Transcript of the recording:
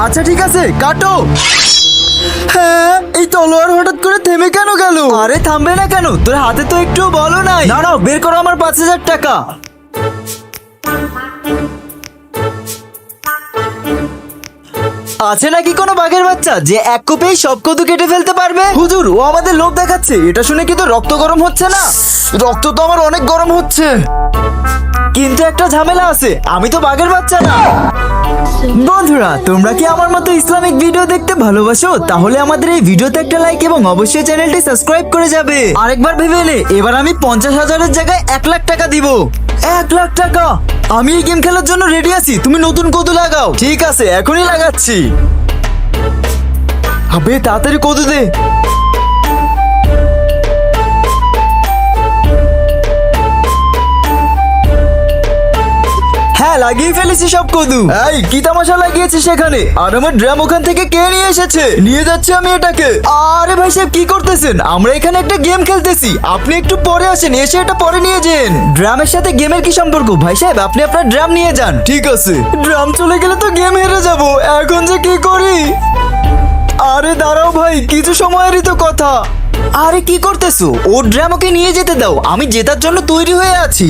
আচ্ছা ঠিক আছে, কাটো। হ্যাঁ, এই তলোয়ার হঠাৎ করে থেমে কেন গেল? আরে থামবে না কেন? তোর হাতে তো একটু বলো নাই। দাঁড়াও, বের করো আমার 5,000 টাকা। আছে নাকি কোনো বাঘের বাচ্চা যে এক কোপেই সব কদু কেটে ফেলতে পারবে? হুজুর, ও আমাদের লোভ দেখাচ্ছে। এটা শুনে কি তো রক্ত গরম হচ্ছে না? রক্ত তো আমার অনেক গরম হচ্ছে, কিন্তু একটা ঝামেলা আছে, আমি তো বাঘের বাচ্চা না। বন্ধুরা, তোমরা কি আমার মতো ইসলামিক ভিডিও দেখতে ভালোবাসো? তাহলে আমাদের এই ভিডিওতে একটা লাইক এবং অবশ্যই চ্যানেলটি সাবস্ক্রাইব করে যাবে। আরেকবার ভেবে নে, এবার আমি 50,000-এর জায়গায় 1 লাখ টাকা দিব। 1 লাখ টাকা? আমি এই গেম খেলার জন্য রেডি আছি, তুমি নতুন কদু লাগাও। ঠিক আছে, এখনই লাগাচ্ছি। আবে তাড়াতাড়ি কদু দে। হ্যাঁ, লাগিয়ে ফেলেছি সব কদু। এই কি তামাশা লাগিয়েছিস সেখানে? আর আমার ড্রাম ওখান থেকে কে নিয়ে এসেছে? নিয়ে যাচ্ছি আমি এটাকে। আরে ভাই সাহেব, কি করতেছেন? আমরা এখানে একটা গেম খেলতেছি, আপনি একটু পরে আসেন, এসে এটা পরে নিয়ে যান। ড্রামের সাথে গেমের কি সম্পর্ক? ভাই সাহেব, আপনি আপনার ড্রাম নিয়ে যান। ঠিক আছে। ড্রাম চলে গেলে তো গেম হেরে যাব, এখন যে কি করি? আরে দাঁড়াও ভাই, কিছু সময়েরই তো কথা। আরে কি করতেছো? ওর ড্রাম ওকে নিয়ে যেতে দাও, আমি জেতার জন্য তৈরি হয়ে আছি।